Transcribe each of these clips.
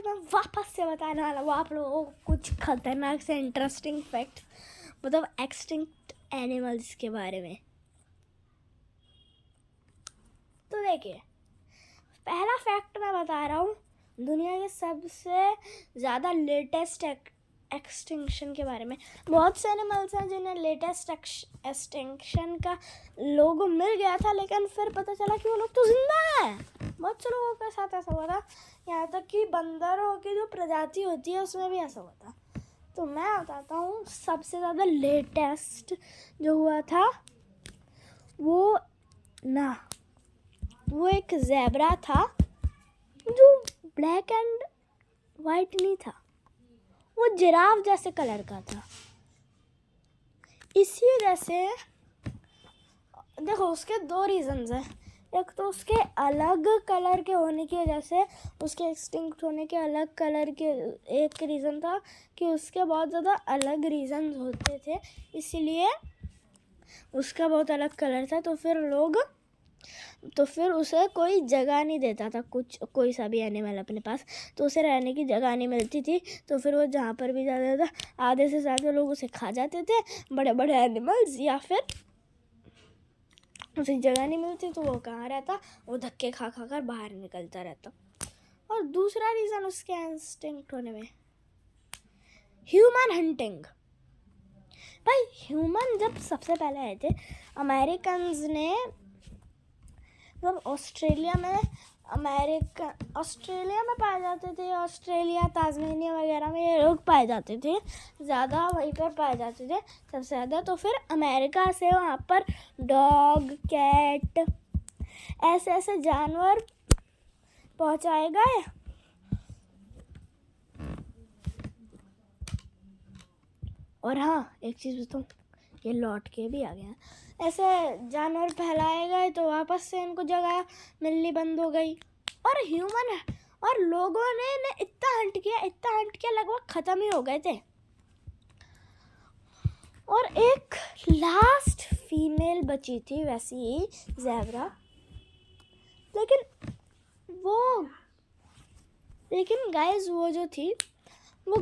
मैं वापस से बताने वाला हूँ आप लोगों को कुछ खतरनाक से इंटरेस्टिंग फैक्ट, मतलब एक्सटिंक्ट एनिमल्स के बारे में। तो देखिए, पहला फैक्ट मैं बता रहा हूँ दुनिया के सबसे ज़्यादा लेटेस्ट एक्सटिंक्शन के बारे में। बहुत से एनिमल्स हैं जिन्हें लेटेस्ट एक्सटिंक्शन का लोगो मिल गया था, लेकिन फिर पता चला कि वो लोग तो जिंदा हैं। बहुत से लोगों के साथ ऐसा हुआ था, यहाँ तक कि बंदरों की जो प्रजाति होती है उसमें भी ऐसा हुआ था। तो मैं बताता हूँ सबसे ज़्यादा लेटेस्ट जो हुआ था वो एक ज़ेब्रा था जो ब्लैक एंड वाइट नहीं था, वो जिराफ जैसे कलर का था। इसी वजह से देखो उसके दो रीजंस हैं। एक तो उसके अलग कलर के होने की वजह से, उसके एक्सटिंक्ट होने के अलग कलर के एक रीज़न था कि उसके बहुत ज़्यादा अलग रीजंस होते थे, इसीलिए उसका बहुत अलग कलर था। तो फिर उसे कोई जगह नहीं देता था कोई सा भी एनिमल अपने पास, तो उसे रहने की जगह नहीं मिलती थी। तो फिर वो जहाँ पर भी जाता था आधे से ज़्यादा लोग उसे खा जाते थे, बड़े बड़े एनिमल्स, या फिर उसे जगह नहीं मिलती तो वो कहाँ रहता, वो धक्के खा खा कर बाहर निकलता रहता। और दूसरा रीज़न उसके इंस्टिंक्ट होने में, ह्यूमन हंटिंग। भाई ह्यूमन जब सबसे पहले आए थे, अमेरिकन्स ने मतलब ऑस्ट्रेलिया में पाए जाते थे, ऑस्ट्रेलिया ताज़मेनिया वगैरह में ये लोग पाए जाते थे, ज़्यादा वहीं पर पाए जाते थे सबसे ज़्यादा। तो फिर अमेरिका से वहाँ पर डॉग, कैट, ऐसे जानवर पहुँचाए गए। और हाँ, एक चीज़ बताऊँ, ये लौट के भी आ गया। ऐसे जानवर फैलाए गए तो वापस से इनको जगह मिलनी बंद हो गई। और लोगों ने इतना हंट किया लगभग ख़त्म ही हो गए थे। और एक लास्ट फीमेल बची थी वैसी ही ज़ेब्रा, लेकिन गाइस वो जो थी वो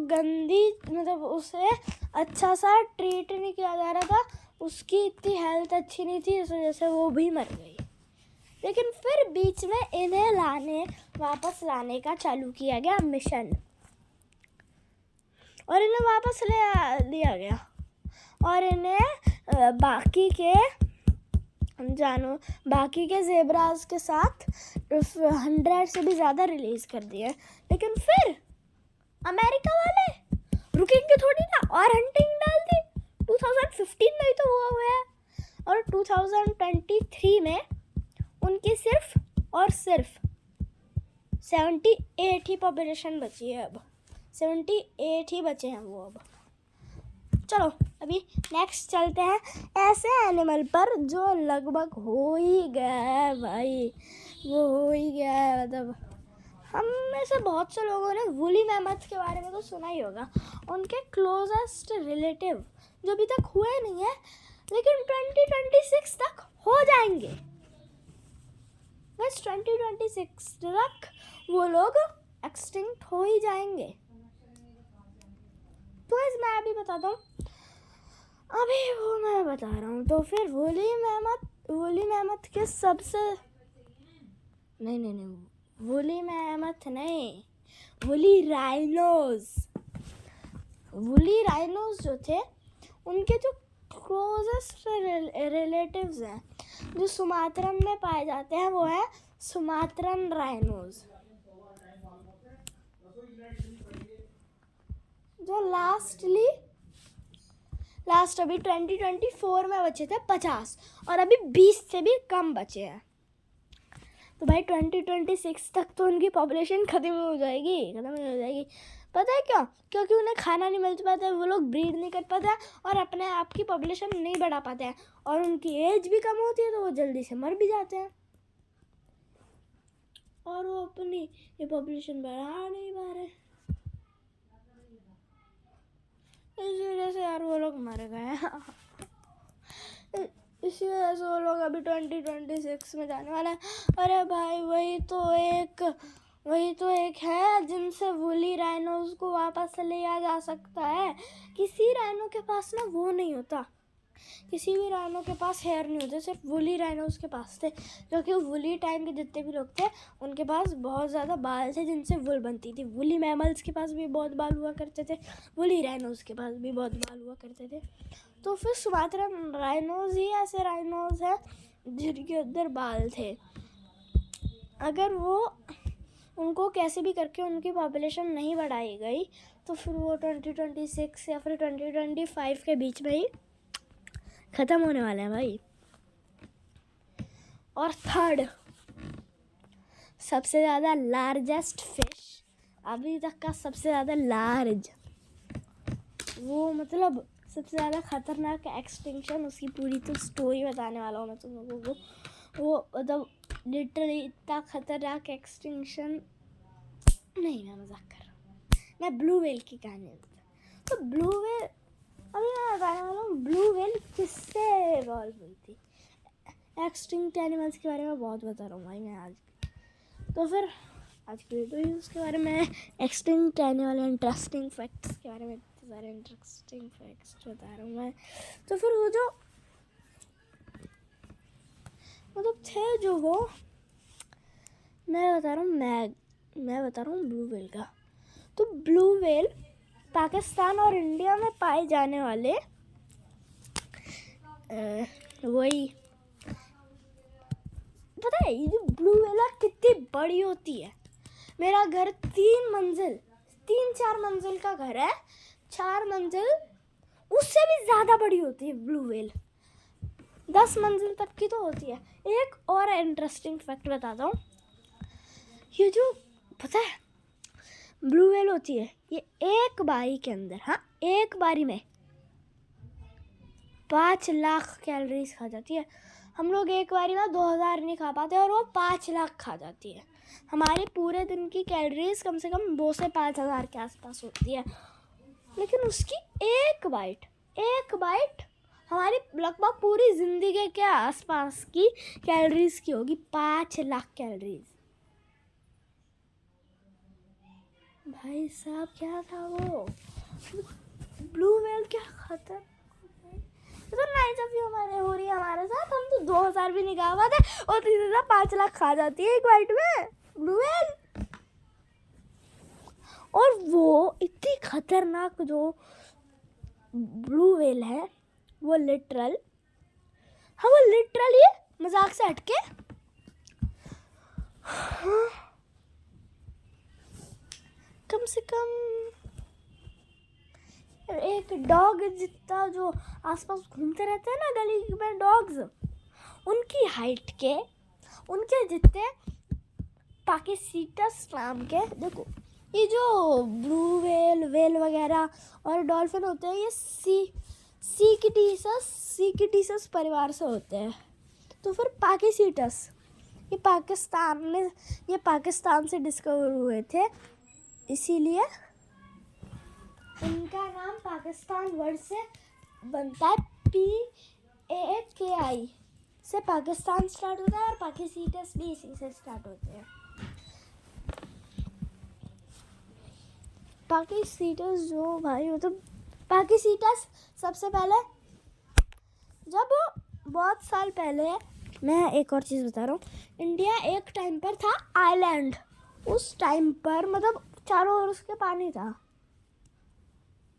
गंदी मतलब उसे अच्छा सा ट्रीट नहीं किया जा रहा था, उसकी इतनी हेल्थ अच्छी नहीं थी, इस वजह से वो भी मर गई। लेकिन फिर बीच में इन्हें वापस लाने का चालू किया गया मिशन, और इन्हें वापस ले लिया गया और इन्हें बाकी के ज़ेब्रास के साथ 100 से भी ज़्यादा रिलीज कर दिए। लेकिन फिर अमेरिका वाले रुकेंगे थोड़ी ना, और हंटिंग डाल दी। 2015 में ही तो हुआ है, और 2023 में उनकी सिर्फ 78 ही पॉपुलेशन बची है। अब 78 ही बचे हैं वो। अब चलो अभी नेक्स्ट चलते हैं ऐसे एनिमल पर जो लगभग हो ही गया है भाई, वो हो ही गया है। मतलब हम में से बहुत से लोगों ने वूली मैमथ के बारे में तो सुना ही होगा। उनके क्लोजेस्ट रिलेटिव जो अभी तक हुए नहीं है, लेकिन 2026 तक हो जाएंगे। बस 2026 तक वो लोग एक्सटिंक्ट हो ही जाएंगे। तो मैं अभी बताता हूँ, अभी वो मैं बता रहा हूँ। तो फिर वूली मैमथ के सबसे नहीं वूली मैमथ नहीं, वूली राइनोज जो थे, उनके जो क्लोजेस्ट रिलेटिव्स हैं जो सुमात्रन में पाए जाते हैं, वो है सुमात्रन राइनोज। जो लास्ट अभी 2024 में बचे थे 50, और अभी 20 से भी कम बचे हैं। तो भाई 2026 तक तो उनकी पॉपुलेशन खत्म हो जाएगी। पता है क्यों? क्योंकि उन्हें खाना नहीं मिल पाता है, वो लोग ब्रीड नहीं कर पाते हैं और अपने आप की पॉपुलेशन नहीं बढ़ा पाते हैं, और उनकी एज भी कम होती है तो वो जल्दी से मर भी जाते हैं, और वो अपनी ये पॉपुलेशन बढ़ा नहीं पा रहे। इस वजह से यार वो लोग मर गए। इसी वजह से वो लोग अभी 2026 में जाने वाले हैं। अरे भाई वही तो एक वही तो एक है जिनसे वुली राइनोज को वापस लिया जा सकता है। किसी राइनो के पास ना वो नहीं होता, किसी भी राइनो के पास हेयर नहीं होते, सिर्फ वुली राइनोज के पास थे, क्योंकि वुली टाइम के जितने भी लोग थे उनके पास बहुत ज़्यादा बाल थे जिनसे वुल बनती थी। वुली मैमल्स के पास भी बहुत बाल हुआ करते थे, वुली राइनोज के पास भी बहुत बाल हुआ करते थे। तो फिर सुमात्रन राइनोज ही ऐसे राइनोज हैं जिनके अंदर बाल थे। अगर वो उनको कैसे भी करके उनकी पॉपुलेशन नहीं बढ़ाई गई तो फिर वो 2026 या फिर 2025 के बीच में ही ख़त्म होने वाले हैं भाई। और थर्ड सबसे ज़्यादा लार्जेस्ट फिश, अभी तक का सबसे ज़्यादा लार्ज, वो मतलब सबसे ज़्यादा ख़तरनाक एक्सटिंक्शन, उसकी पूरी तो स्टोरी बताने वाला हूँ मैं तुम लोगों को। वो मतलब लिटरली इतना ख़तरनाक एक्सटिंक्शन नहीं, मैं मजाक कर रहा हूँ। मैं ब्लू व्हेल की कहानी बताता हूँ। तो ब्लू व्हेल, अभी मैं बताने वाला हूँ ब्लू व्हेल किससे इवॉल्व हुई थी। एक्सटिंक्ट एनिमल्स के बारे में बहुत बता रहा हूँ भाई मैं आज। तो फिर आज की वीडियो उसके बारे में, एक्सटिंक्ट एनिमल इंटरेस्टिंग फैक्ट्स के बारे में इतने सारे इंटरेस्टिंग फैक्ट्स बता रहा हूँ मैं। तो फिर वो जो मतलब थे जो वो मैं बता रहा हूँ ब्लू व्हेल का। तो ब्लू व्हेल पाकिस्तान और इंडिया में पाए जाने वाले वही, पता है ये जो ब्लू व्हेल कितनी बड़ी होती है। मेरा घर 3-4 मंजिल का घर है, 4 मंजिल उससे भी ज़्यादा बड़ी होती है ब्लू व्हेल, 10 मंजिल तक की तो होती है। एक और इंटरेस्टिंग फैक्ट बताता हूँ, ये जो पता है ब्लू व्हेल होती है, ये एक बारी के अंदर, हाँ एक बारी में 5 लाख कैलोरीज खा जाती है। हम लोग एक बारी में 2000 नहीं खा पाते और वो 5 लाख खा जाती है। हमारे पूरे दिन की कैलोरीज कम से कम 2 से 5,000 के आसपास होती है, लेकिन उसकी एक बाइट हमारी लगभग पूरी ज़िंदगी के आसपास की कैलोरीज की होगी, 5 लाख कैलोरीज। भाई साहब क्या था वो ब्लू व्हेल, क्या खतर। तो नाइस ऑफ यू हमारे हो रही है हमारे साथ, हम तो 2000 भी नहीं खा पाते और तीसरा 5 लाख खा जाती है एक बाइट में ब्लू व्हेल। और वो इतनी खतरनाक जो ब्लू व्हेल है वो लिटरल, हाँ वो लिटरली मजाक से हटके कम से कम एक डॉग जितना जो आसपास घूमते रहते हैं ना गली में डॉग्स, उनकी हाइट के उनके जितने पाकिसीटस नाम के, देखो ये जो ब्लू व्हेल वगैरह और डॉल्फिन होते हैं ये सीकिटीसस परिवार से होते हैं। तो फिर पाकिसीटस ये पाकिस्तान से डिस्कवर हुए थे, इसीलिए इनका नाम पाकिस्तान वर्ड से बनता है, PAKI से पाकिस्तान स्टार्ट होता है और पाकिसीटस भी इसी से स्टार्ट होते हैं। पाकिसीटस जो भाई मतलब पाकिसीटस सबसे पहले जब बहुत साल पहले, मैं एक और चीज़ बता रहा हूँ, इंडिया एक टाइम पर था आइलैंड, उस टाइम पर मतलब चारों ओर उसके पानी था।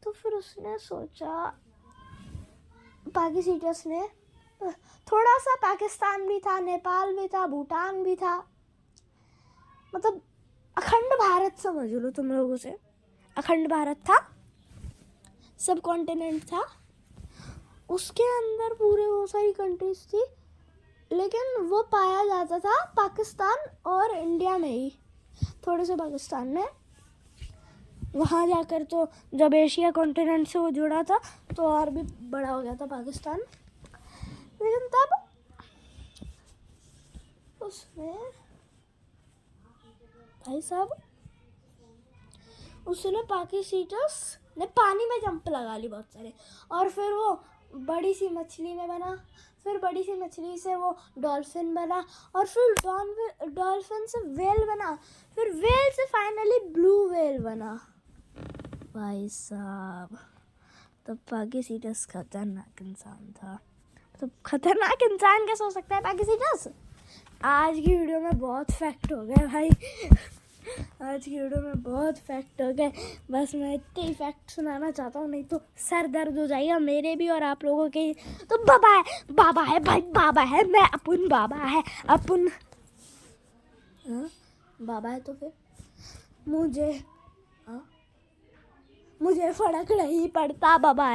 तो फिर उसने सोचा, पाकिसीटस ने, थोड़ा सा पाकिस्तान भी था, नेपाल भी था, भूटान भी था, मतलब अखंड भारत समझ लो तुम लोगों से, अखंड भारत था, सब कॉन्टिनेंट था, उसके अंदर पूरे बहुत सारी कंट्रीज थी, लेकिन वो पाया जाता था पाकिस्तान और इंडिया में ही, थोड़े से पाकिस्तान में। वहाँ जाकर तो जब एशिया कॉन्टिनेंट से वो जुड़ा था तो और भी बड़ा हो गया था पाकिस्तान, लेकिन तब उसमें भाई साहब उसने पाकिसीटस ने पानी में जंप लगा ली बहुत सारे, और फिर वो बड़ी सी मछली में बना, फिर बड़ी सी मछली से वो डॉल्फिन बना, और फिर डॉल्फिन से वेल बना, फिर वेल से फाइनली ब्लू वेल बना। भाई साहब, तो पैगीसीटस खतरनाक इंसान था। तो खतरनाक इंसान कैसे हो सकता है पैगीसीटस? आज की वीडियो में बहुत फैक्ट हो गए भाई। आज की वीडियो में बहुत फैक्ट हो गए। बस मैं इतने ही फैक्ट सुनाना चाहता हूँ, नहीं तो सर दर्द हो जाएगा मेरे भी और आप लोगों के। तो बाबा है भाई, बाबा है, मैं अपन बाबा है अपन। हाँ बाबा है तो फिर मुझे फर्क नहीं पड़ता, बाबा है।